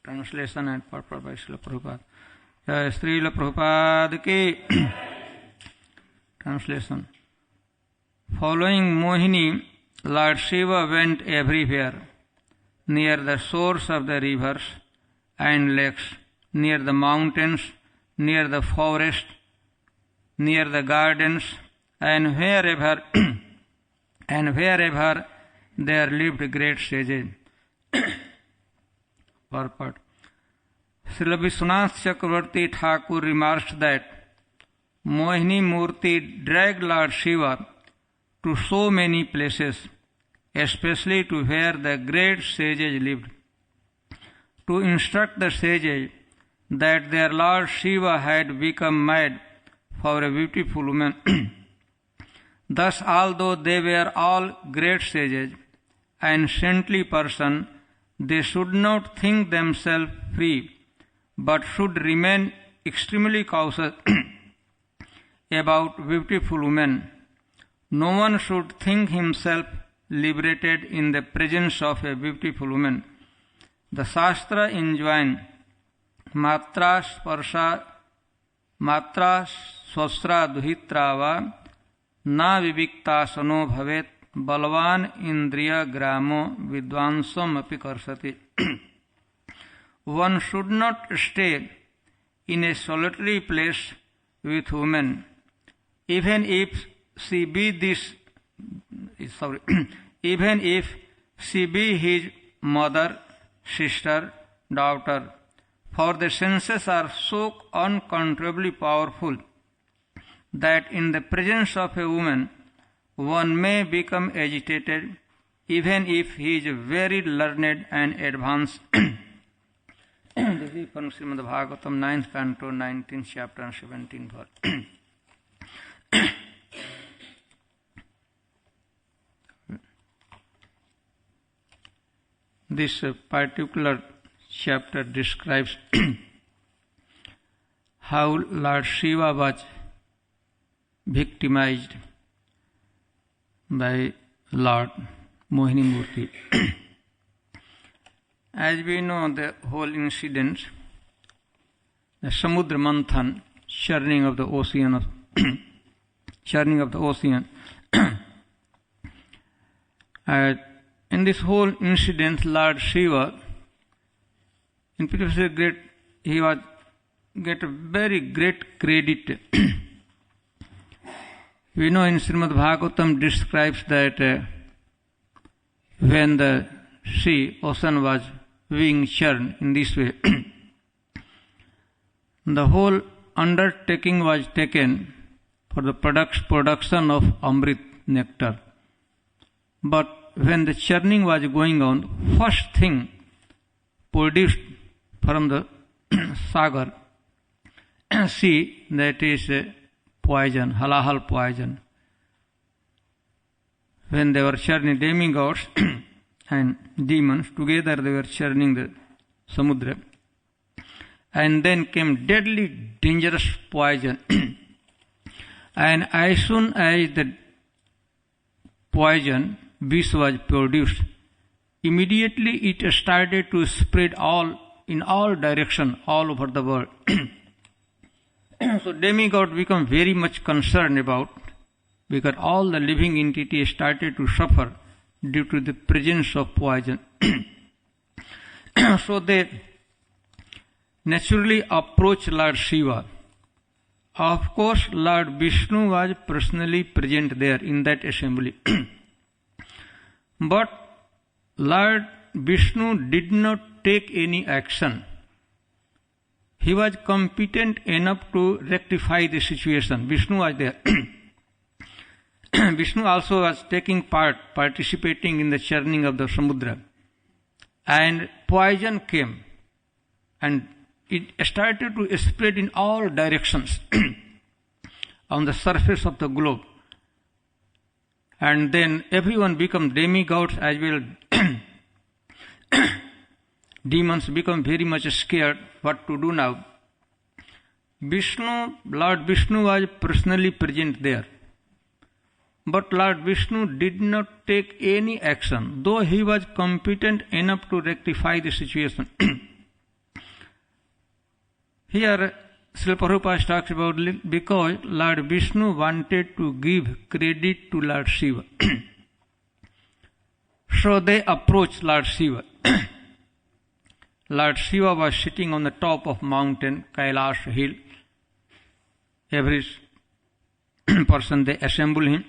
Translation and purport by Srila Prabhupada. Srila Prabhupada ki translation. Following Mohini, Lord Shiva went everywhere, near the shores of the rivers and lakes, near the mountains, near the forest, near the gardens, and wherever there lived great sages. Purport. Srila Vishwanath Chakravarti Thakur remarks that Mohini Murti dragged Lord Shiva to so many places, especially to where the great sages lived, to instruct the sages that their Lord Shiva had become mad for a beautiful woman. Thus, although they were all great sages and saintly persons, they should not think themselves free, but should remain extremely cautious about beautiful women. No one should think himself liberated in the presence of a beautiful woman. The Shastra enjoin Matra swasra duhitra va na vivikta sano bhavet balvan indriya gramo vidvansam api karsati. One should not stay in a solitary place with women, even if she be his mother, sister, daughter, for the senses are so uncontrollably powerful that in the presence of a woman one may become agitated, even if he is very learned and advanced. This is from Srimad Bhagavatam, 9th canto, 19th chapter and 17th verse. This particular chapter describes how Lord Shiva was victimized by Lord Mohini Murti. As we know the whole incident, the Samudra Manthan, churning of the ocean, in this whole incident, Lord Shiva, in particular, he was get a very great credit. We know in Srimad Bhagavatam describes that when the sea, ocean was being churned in this way, the whole undertaking was taken for the production of Amrit nectar. But when the churning was going on, first thing produced from the sagar, sea, that is poison, halahal poison. When they were churning demigods and demons, together they were churning the samudra. And then came deadly, dangerous poison. And as soon as the poison, vish was produced, immediately it started to spread in all directions, all over the world. So demigods become very much concerned about, because all the living entities started to suffer due to the presence of poison. So they naturally approached Lord Shiva. Of course, Lord Vishnu was personally present there in that assembly. But Lord Vishnu did not take any action. He was competent enough to rectify the situation. Vishnu was there. Vishnu also was taking part, participating in the churning of the samudra. And poison came. And it started to spread in all directions on the surface of the globe. And then everyone become demigods as well. Demons become very much scared what to do now. Lord Vishnu was personally present there. But Lord Vishnu did not take any action, though he was competent enough to rectify the situation. Here, Srila Prabhupada talks about because Lord Vishnu wanted to give credit to Lord Shiva. So they approached Lord Shiva. Lord Shiva was sitting on the top of mountain, Kailash hill. Every person they assemble him.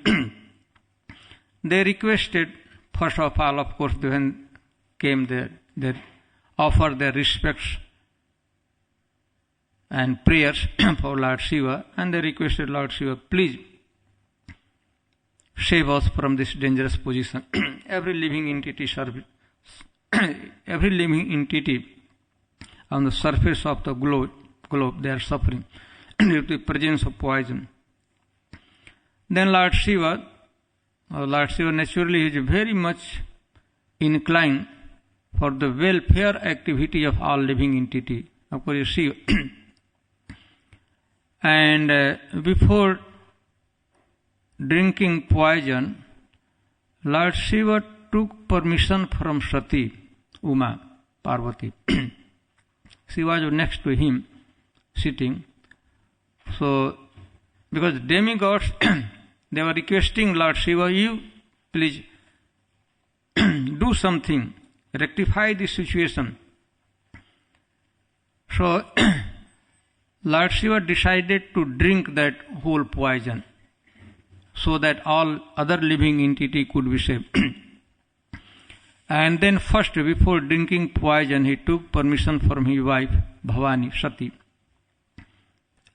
They requested, first of all, of course, when came there, they offered their respects and prayers for Lord Shiva, and they requested Lord Shiva, please save us from this dangerous position. Every living entity on the surface of the globe, they are suffering due to the presence of poison. Then Lord Shiva naturally is very much inclined for the welfare activity of all living entity. Of course, Shiva. And before drinking poison, Lord Shiva took permission from Sati, Uma, Parvati. She was next to him, sitting. So, because demigods, they were requesting Lord Shiva, you please do something, rectify the situation. So, Lord Shiva decided to drink that whole poison so that all other living entity could be saved. And then first, before drinking poison, he took permission from his wife, Bhavani, Sati.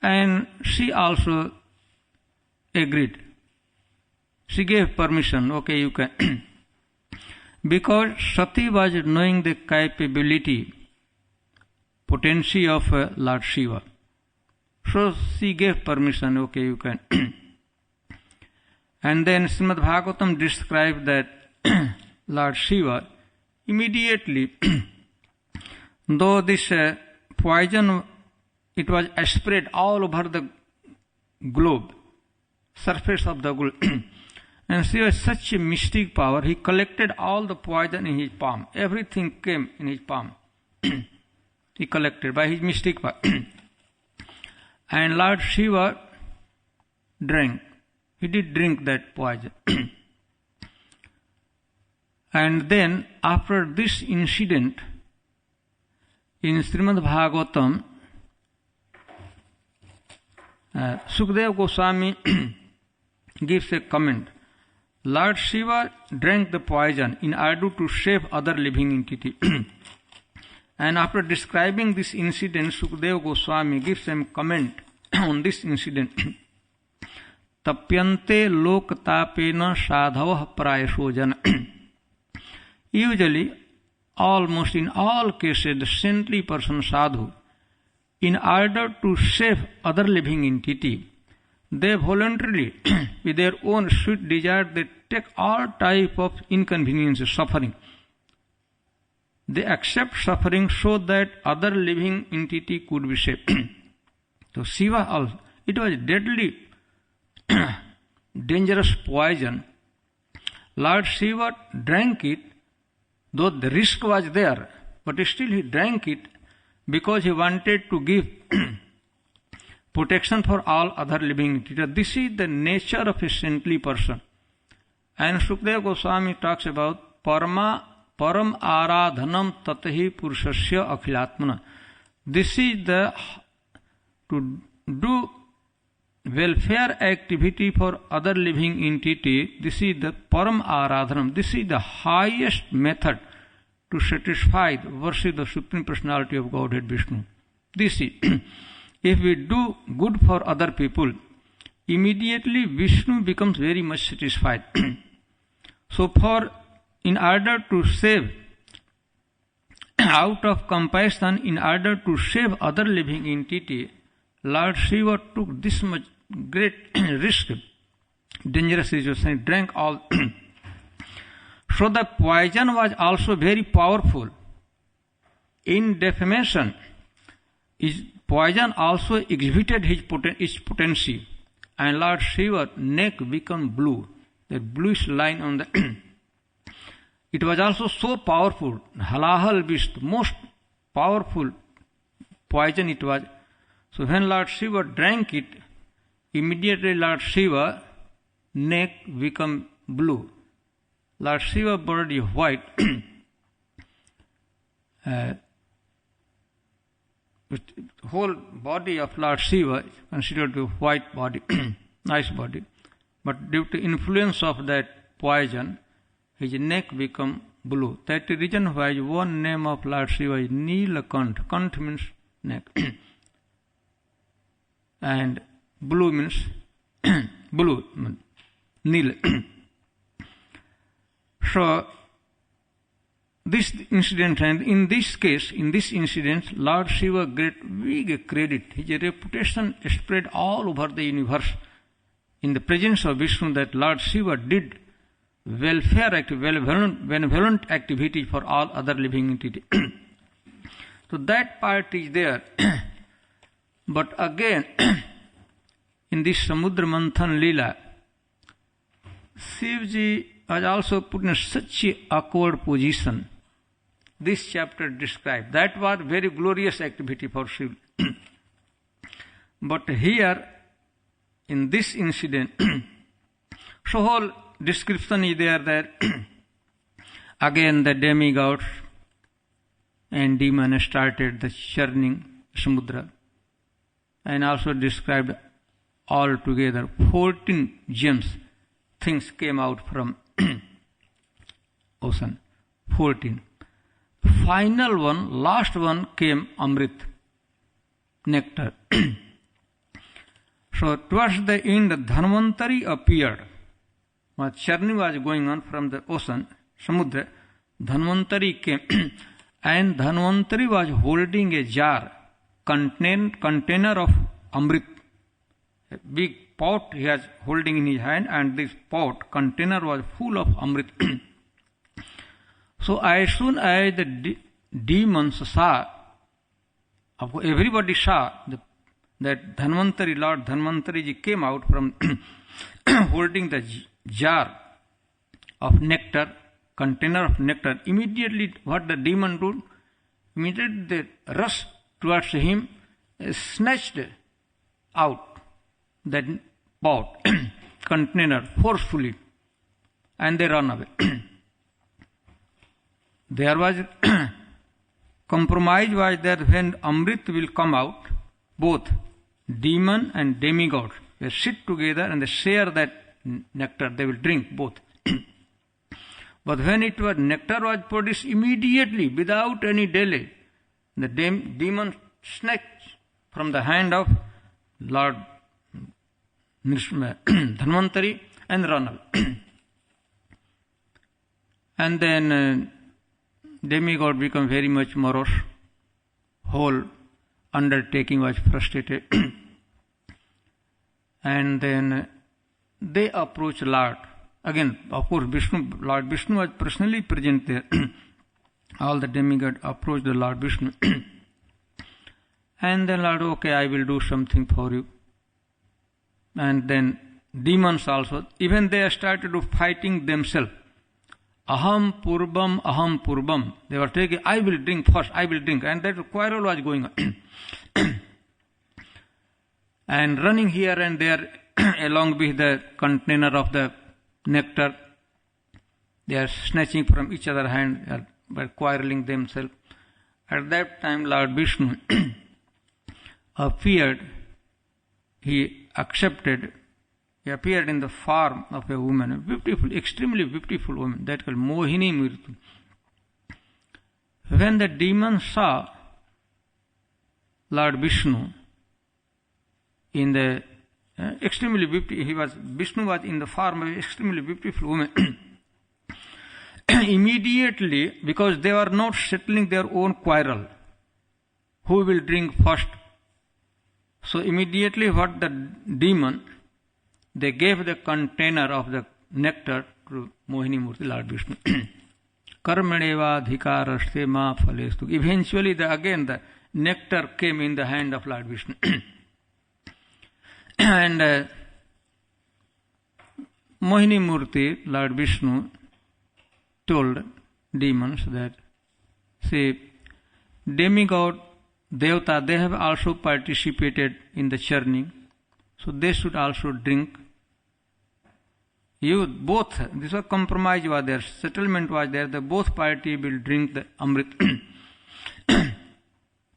And she also agreed. She gave permission, okay, you can. Because Sati was knowing the capability, potency of Lord Shiva. So she gave permission, okay, you can. And then Srimad Bhagavatam described that Lord Shiva immediately, though this poison, it was spread all over the globe, surface of the globe. And Shiva has such a mystic power, he collected all the poison in his palm. Everything came in his palm. He collected by his mystic power. And Lord Shiva drank. He did drink that poison. And then, after this incident, in Srimad Bhagavatam, Sukadeva Goswami gives a comment. Lord Shiva drank the poison in order to save other living entity. And after describing this incident, Sukadeva Goswami gives a comment on this incident. Tapyante lokatapena sadhavah prayasho jana. Usually, almost in all cases, the saintly person sadhu, in order to save other living entity, they voluntarily, with their own sweet desire, they take all type of inconvenience, suffering. They accept suffering so that other living entity could be saved. So Shiva also, it was deadly, dangerous poison. Lord Shiva drank it, though the risk was there, but still he drank it because he wanted to give protection for all other living entities. This is the nature of a saintly person. And Sukadeva Goswami talks about param aradhanam tatahi purushasya akhilatmana. This is the to do welfare activity for other living entity. This is the param aradhanam. This is the highest method to satisfy the worship the Supreme Personality of Godhead Vishnu. This is, if we do good for other people, immediately Vishnu becomes very much satisfied. So in order to save, out of compassion, in order to save other living entity, Lord Shiva took this much great risk, dangerous situation, drank all. So the poison was also very powerful. In defamation, poison also exhibited its potency. And Lord Shiva's neck became blue, the bluish line on the it was also so powerful. Halahal Vishnu, most powerful poison it was. So when Lord Shiva drank it, immediately Lord Shiva neck become blue. Lord Shiva body white. Whole body of Lord Shiva is considered to be white body, nice body. But due to influence of that poison, his neck become blue. That is the reason why one name of Lord Shiva is Neelakant. Kant means neck. And blue means blue, Neel. So, this incident, and in this case, in this incident, Lord Shiva get big credit. His reputation spread all over the universe. In the presence of Vishnu, that Lord Shiva did benevolent activity for all other living entities. So that part is there. But again, in this Samudra Manthan Leela, Shivji was also put in such an awkward position. This chapter describes. That was very glorious activity for Shiv. But here, in this incident, so whole description is there that again the demigods and demons started the churning Samudra, and also described all together 14 gems, things came out from ocean. 14. Final one, last one came Amrit, nectar. So towards the end, Dhanvantari appeared. While churning was going on from the ocean, Samudra, Dhanvantari came, and Dhanvantari was holding a jar, container of Amrit. A big pot he was holding in his hand, and this pot, container was full of Amrit. So as soon as the demons saw, everybody saw that Dhanvantari, Lord Dhanvantari ji came out from holding the jar of nectar, container of nectar. Immediately what the demon did? Immediately they rushed towards him, snatched out that pot, container forcefully, and they ran away. There was compromise was that when Amrit will come out, both demon and demigod will sit together and they share that nectar, they will drink both. But when it was nectar was produced immediately, without any delay, the demon snatched from the hand of Lord Dhanvantari and ran away. And then demigod became very much morose. Whole undertaking was frustrated. And then they approached Lord. Again, of course, Lord Vishnu was personally present there. All the demigods approached the Lord Vishnu. And then Lord, okay, I will do something for you. And then demons also, even they started to fighting themselves. Aham Purbam. They were taking, I will drink first, I will drink. And that quarrel was going on. And running here and there along with the container of the nectar. They are snatching from each other's hand by quarreling themselves. At that time, Lord Vishnu appeared. He accepted. He appeared in the form of a woman, a beautiful, extremely beautiful woman, that called Mohini Murti. When the demon saw Lord Vishnu in the extremely beautiful, Vishnu was in the form of an extremely beautiful woman. Immediately, because they were not settling their own quarrel, who will drink first? So immediately what the demon, they gave the container of the nectar to Mohini Murti, Lord Vishnu. Karmaneva dhikaraste ma phalestu. Eventually, again the nectar came in the hand of Lord Vishnu. And Mohini Murti, Lord Vishnu, told demons that, say, demigod Devta, they have also participated in the churning, so they should also drink. You both, this was compromise was there, settlement was there, that both parties will drink the Amrit.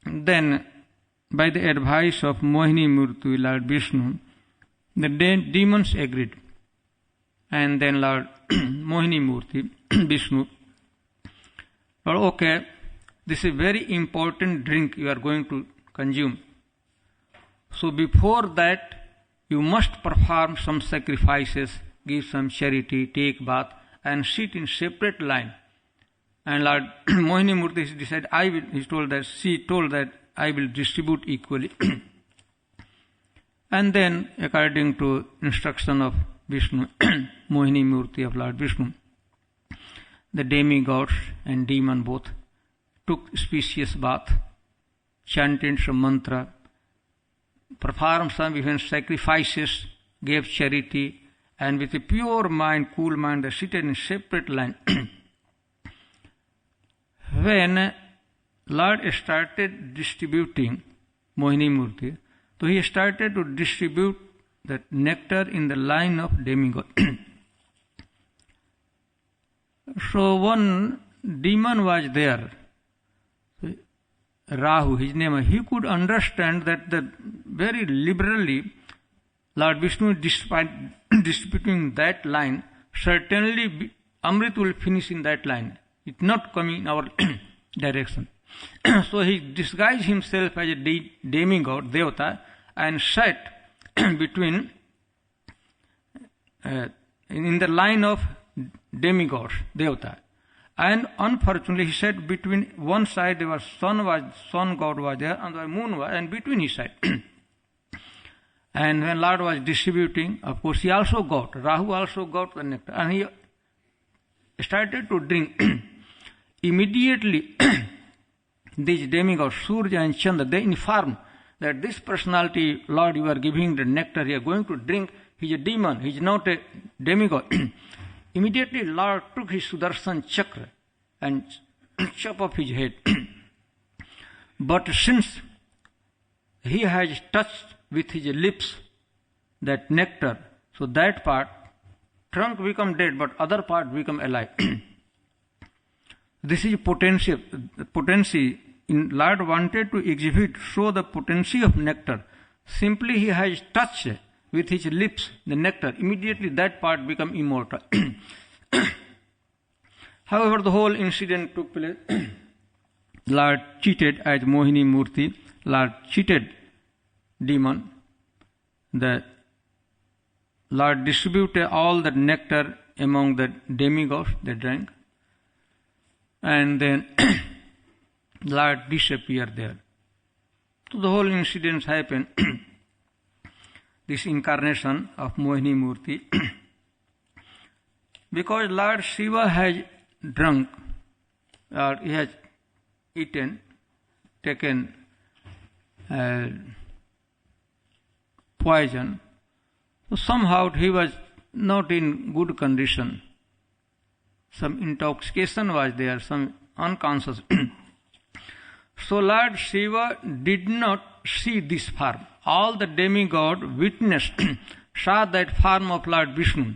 Then, by the advice of Mohini Murti, Lord Vishnu, the demons agreed. And then Lord Mohini Murti, Vishnu, well, okay, this is very important drink you are going to consume. So before that, you must perform some sacrifices, give some charity, take bath, and sit in separate line. And Lord Mohini Murti decided, she told that I will distribute equally. And then, according to instruction of Vishnu, Mohini Murti of Lord Vishnu, the demigods and demon both took spacious bath, chanted some mantra, performed some even sacrifices, gave charity, and with a pure mind, cool mind, they seated in separate line. When Lord started distributing Mohini Murti, so he started to distribute the nectar in the line of demigod. So one demon was there, Rahu, his name. He could understand that very liberally Lord Vishnu distributing that line, certainly Amrit will finish in that line. It not coming in our direction. So he disguised himself as a demigod, Devta, and sat between in the line of demigods, Devta. And unfortunately, he sat between one side there was sun god was there, and the moon was, and between he sat. And when Lord was distributing, of course, he also got, Rahu also got the nectar, and he started to drink. Immediately, these demigods, Surya and Chandra, they informed that this personality, Lord, you are giving the nectar, you are going to drink, he is a demon, he is not a demigod. Immediately, Lord took his Sudarshan Chakra and chop off his head. But since he has touched with his lips that nectar, so that part, trunk become dead, but other part become alive. This is potency. In Lord wanted to exhibit, show the potency of nectar. Simply he has touched with his lips the nectar. Immediately that part become immortal. However, the whole incident took place. Lord cheated as Mohini Murti. Lord cheated demon. The Lord distributed all the nectar among the demigods. They drank. And then Lord disappeared there. So the whole incident happened. This incarnation of Mohini Murti. Because Lord Shiva has drunk, or he has eaten, taken poison, so somehow he was not in good condition. Some intoxication was there, some unconscious. So Lord Shiva did not see this form. All the demigod witnessed, saw that form of Lord Vishnu.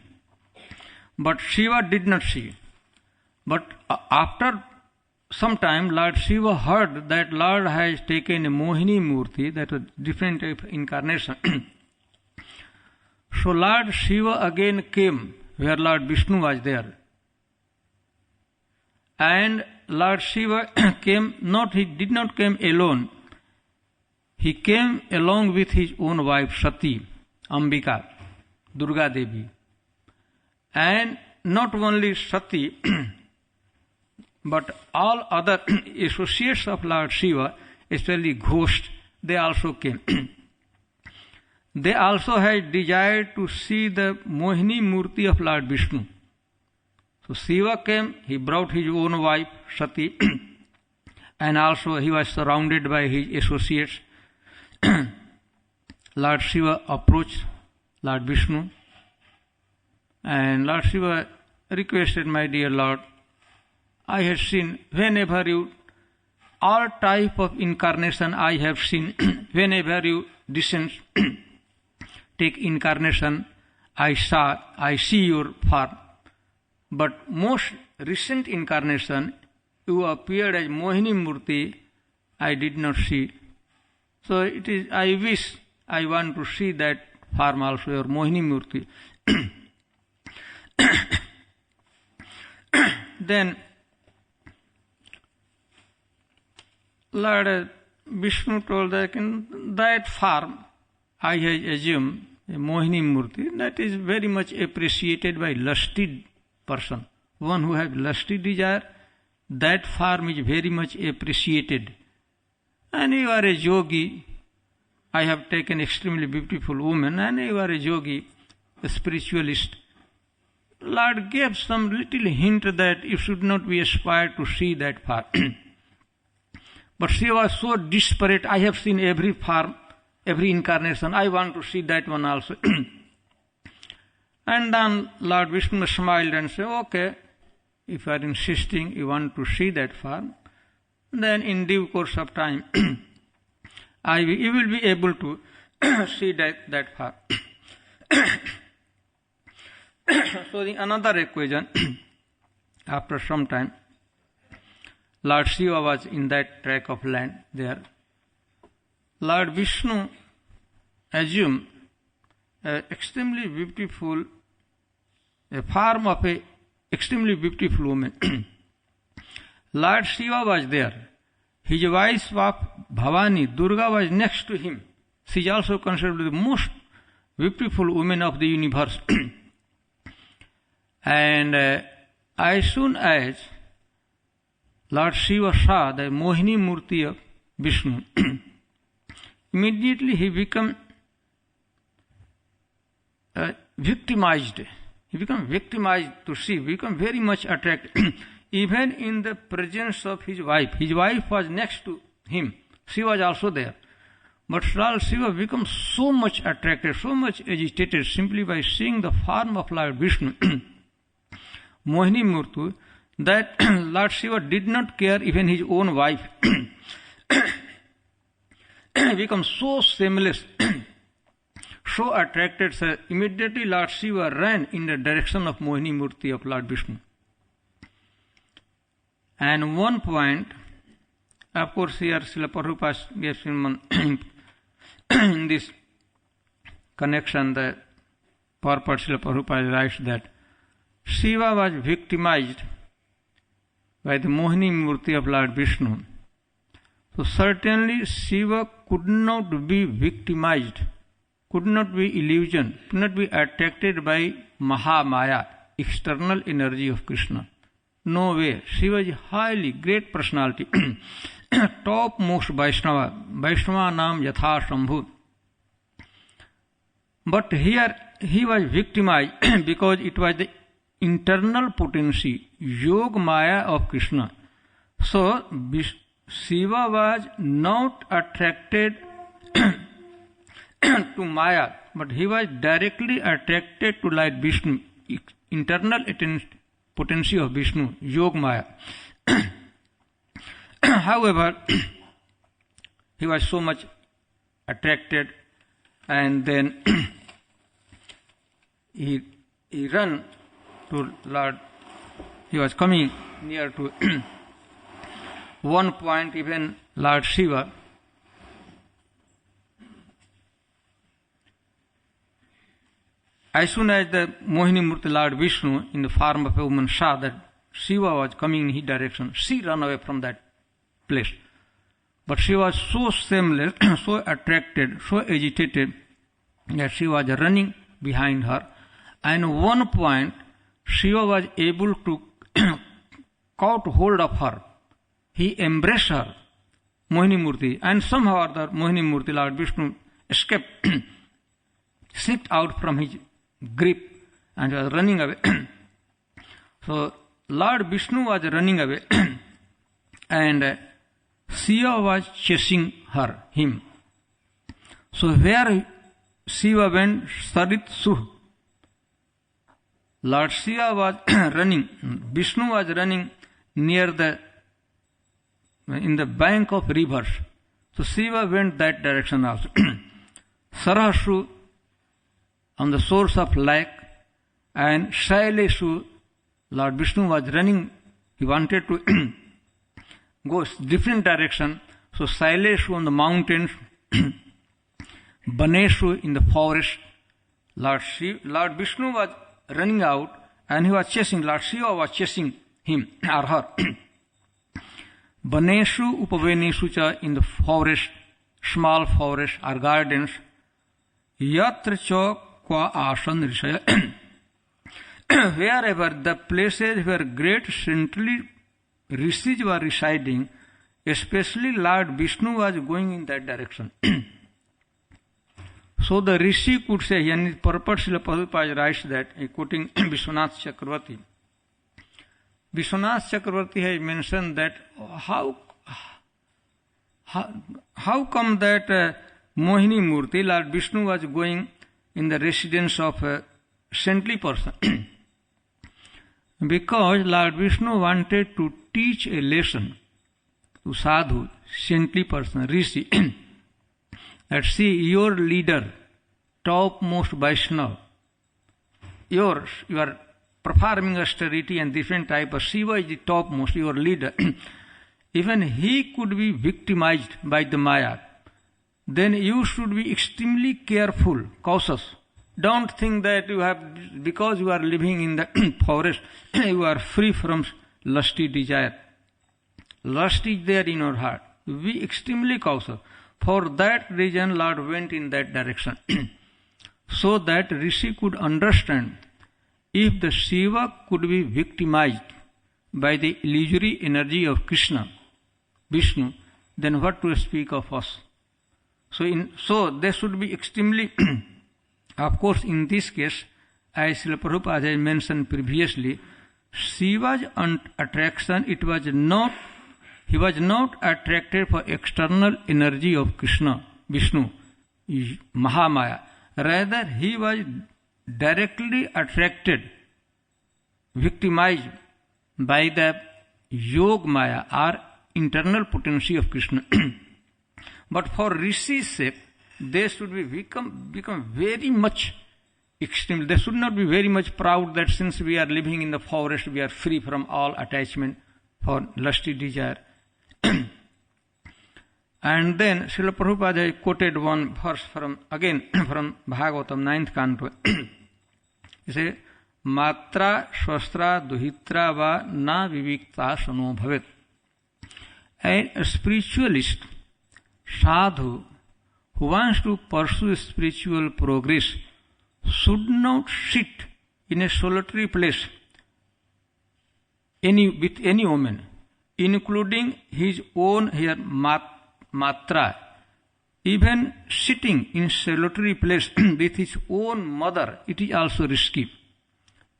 But Shiva did not see. But after some time, Lord Shiva heard that Lord has taken a Mohini Murti, that was different type of incarnation. So Lord Shiva again came where Lord Vishnu was there. And Lord Shiva came, he did not come alone. He came along with his own wife Sati, Ambika, Durga Devi. And not only Sati, but all other associates of Lord Shiva, especially ghosts, they also came. They also had desired to see the Mohini Murti of Lord Vishnu. So Shiva came, he brought his own wife, Sati, and also he was surrounded by his associates. Lord Shiva approached Lord Vishnu, and Lord Shiva requested, my dear Lord, I have seen whenever you all type of incarnation I have seen. Whenever you descend, take incarnation, I see your form. But most recent incarnation, you appeared as Mohini Murti, I did not see. So it is, I wish, I want to see that form also, your Mohini Murti. Then Lord Vishnu told that in that form I have assumed a Mohini Murti, that is very much appreciated by lusty person. One who has lusty desire, that form is very much appreciated. And you are a yogi, I have taken extremely beautiful woman, and you are a yogi, a spiritualist. Lord gave some little hint that you should not be aspired to see that form. But she was so desperate, I have seen every form, every incarnation, I want to see that one also. And then Lord Vishnu smiled and said, okay, if you are insisting you want to see that form, then in due course of time, you will be able to see that form. So another equation, after some time, Lord Shiva was in that tract of land there. Lord Vishnu assumed a form of a extremely beautiful woman. Lord Shiva was there. His wife of Bhavani, Durga, was next to him. She is also considered the most beautiful woman of the universe. And as soon as Lord Shiva saw the Mohini Murti of Vishnu, immediately he became victimized. He became victimized to see, become very much attracted. Even in the presence of his wife was next to him. She was also there. But Lord Shiva became so much attracted, so much agitated simply by seeing the form of Lord Vishnu, Mohini Murti, that Lord Shiva did not care even his own wife. He became so shameless, so attracted, so immediately Lord Shiva ran in the direction of Mohini Murti of Lord Vishnu. And one point, of course here Srila Prabhupada gives in this connection the purport. Srila Prabhupada writes that Shiva was victimized by the Mohini Murti of Lord Vishnu. So certainly Shiva could not be victimized, could not be illusioned, could not be attracted by Mahamaya, external energy of Krishna. No way. Shiva is highly great personality, topmost Vaishnava, Vaishnava Nam Yatha Shambhu. But here he was victimized because it was the internal potency, Yog Maya of Krishna. So Shiva was not attracted to Maya, but he was directly attracted to Lord Vishnu, internal potency of Vishnu, Yog Maya. However, he was so much attracted, and then he ran to Lord. He was coming near to one point, even Lord Shiva as soon as the Mohini Murti Lord Vishnu in the form of a woman saw that Shiva was coming in his direction, she ran away from that place. But she was so shameless, so attracted, so agitated that she was running behind her. And at one point, Shiva was able to caught hold of her. He embraced her, Mohini Murti, and somehow or other Mohini Murti, Lord Vishnu, escaped, slipped out from his grip and was running away. So Lord Vishnu was running away and Shiva was chasing him. So where Shiva went, Sarit Suh. Lord Shiva was running, Vishnu was running near the in the bank of rivers. So Shiva went that direction also. Sarashu on the source of lake, and Shaileshu, Lord Vishnu was running. He wanted to go different direction. So Shaileshu on the mountains, Baneshu in the forest. Lord Vishnu was running out and he was chasing. Lord Shiva was chasing him or her. Baneshu Upaveneshu cha in the forest, small forest or gardens. Yatra cha qua asan rishaya. Wherever the places where great saintly rishis were residing, especially Lord Vishnu was going in that direction. So the Rishi could say, and his purport Srila Prabhupada writes that, quoting Vishwanath Chakravarti. Vishwanath Chakravarti has mentioned that how come that Mohini Murti, Lord Vishnu was going in the residence of a saintly person? Because Lord Vishnu wanted to teach a lesson to sadhu, saintly person, Rishi. That see, your leader, topmost Vaishnava, you are performing austerity and different type of Shiva is the topmost, your leader. Even he could be victimized by the Maya. Then you should be extremely careful, cautious. Don't think that you have, because you are living in the forest, you are free from lusty desire. Lust is there in your heart. Be extremely cautious. For that reason, Lord went in that direction. So that Rishi could understand if the Shiva could be victimized by the illusory energy of Krishna, Vishnu, then what to speak of us? So they should be extremely, of course, in this case, as Srila Prabhupada has mentioned previously, Shiva's attraction, he was not attracted for external energy of Krishna, Vishnu, Mahamaya. Rather, he was directly attracted, victimized by the Yog Maya or internal potency of Krishna. But for Rishi's sake, they should become very much extreme. They should not be very much proud that since we are living in the forest, we are free from all attachment for lusty desire. And then Srila Prabhupada quoted one verse from Bhagavatam 9th canto. He said, Matra swastra duhitra va na vivikta sano bhavet. A spiritualist, sadhu, who wants to pursue spiritual progress should not sit in a solitary place with any woman, including his own matra. Even sitting in solitary place with his own mother, it is also risky.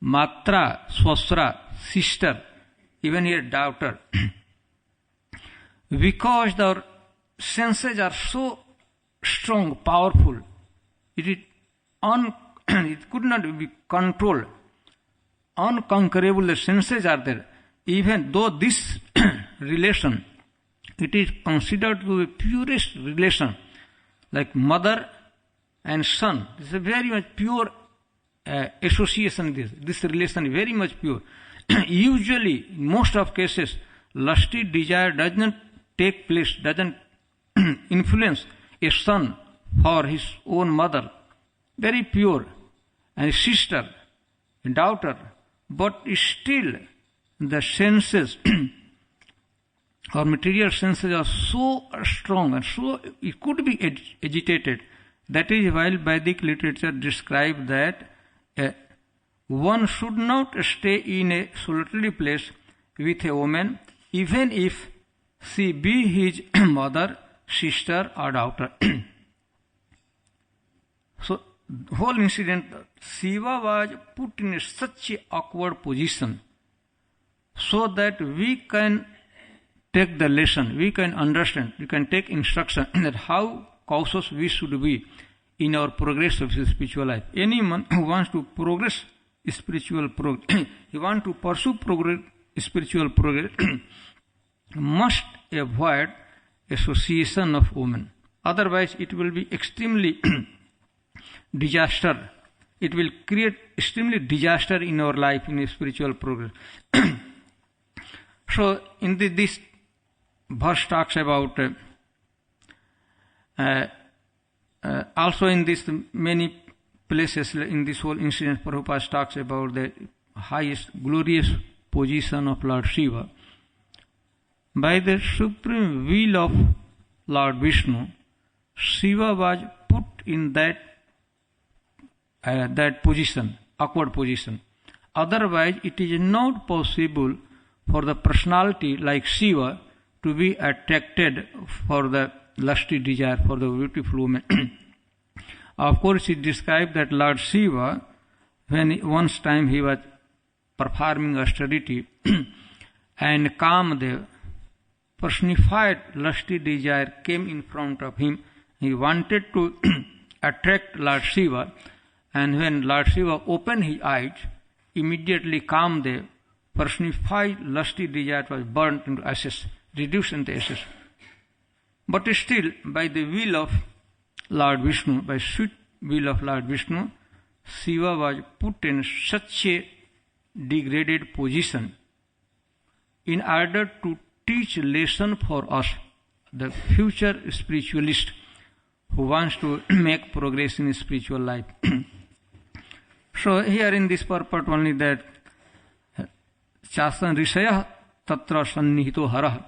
Matra, swasra, sister, even your daughter. Because our senses are so strong, powerful, it could not be controlled. Unconquerable, the senses are there. Even though this relation, it is considered to be purest relation, like mother and son. This is a very much pure association. This relation is very much pure. Usually, in most of cases, lusty desire does not take place, doesn't influence a son for his own mother. Very pure. And sister, and daughter. But still, the senses or material senses are so strong and so it could be agitated. That is why Vedic literature describes that one should not stay in a solitary place with a woman, even if she be his mother, sister or daughter. So, the whole incident, Shiva was put in such an awkward position so that we can take the lesson, we can understand, we can take instruction that how cautious we should be in our progress of spiritual life. Anyone who wants to progress spiritual progress, he wants to pursue spiritual progress, must avoid association of women. Otherwise, it will be extremely disaster. It will create extremely disaster in our life, in spiritual progress. So, in this verse talks about also in this many places in this whole incident, Prabhupada talks about the highest glorious position of Lord Shiva. By the supreme will of Lord Vishnu, Shiva was put in that position, awkward position. Otherwise, it is not possible for the personality like Shiva to be attracted for the lusty desire for the beautiful woman. Of course, it described that Lord Shiva, when once time he was performing austerity and Kamadev, personified lusty desire, came in front of him. He wanted to attract Lord Shiva, and when Lord Shiva opened his eyes, immediately Kamadev, personified lusty desire, was burnt into ashes, reduced into ashes. But still, by the will of Lord Vishnu, by sweet will of Lord Vishnu, Shiva was put in such a degraded position in order to teach lesson for us, the future spiritualist who wants to make progress in spiritual life. So here in this purport only that Shastan Rishaya Tatra Sannihito Harah,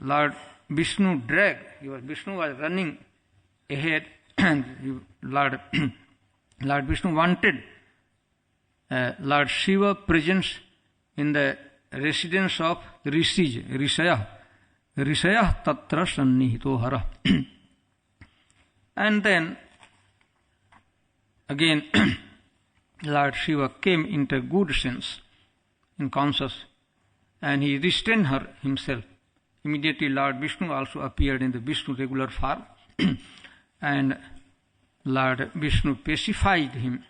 Lord Vishnu Vishnu was running ahead, and Lord Vishnu wanted Lord Shiva presence in the residence of Rishis, Rishaya Tatra Sannihito Hara. And then again Lord Shiva came into good sense, in conscious, and he restrained her himself. Immediately Lord Vishnu also appeared in the Vishnu regular form, and Lord Vishnu pacified him.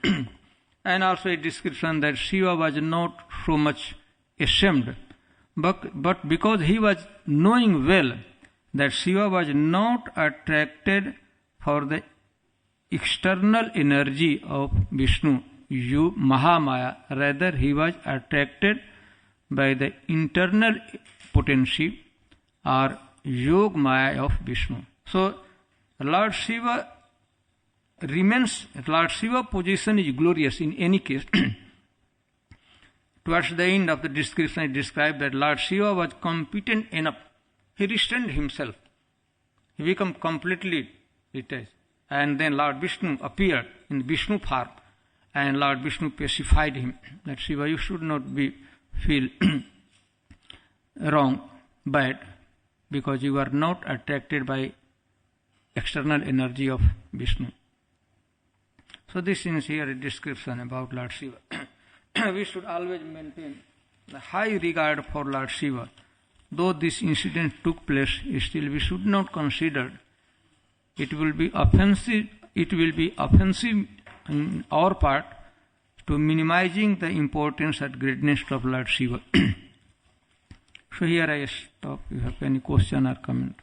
And also a description that Shiva was not so much ashamed, but because he was knowing well that Shiva was not attracted for the external energy of Vishnu, Mahamaya, rather he was attracted by the internal potency or Yog Maya of Vishnu. So Lord Shiva position is glorious in any case. Towards the end of the description, I described that Lord Shiva was competent enough. He restrained himself. He became completely detached. And then Lord Vishnu appeared in Vishnu form, and Lord Vishnu pacified him that Shiva, you should not feel wrong, bad, because you are not attracted by external energy of Vishnu. So this is here a description about Lord Shiva. We should always maintain the high regard for Lord Shiva. Though this incident took place, still we should not consider it will be offensive on our part to minimizing the importance and greatness of Lord Shiva. So here I stop. If you have any question or comment.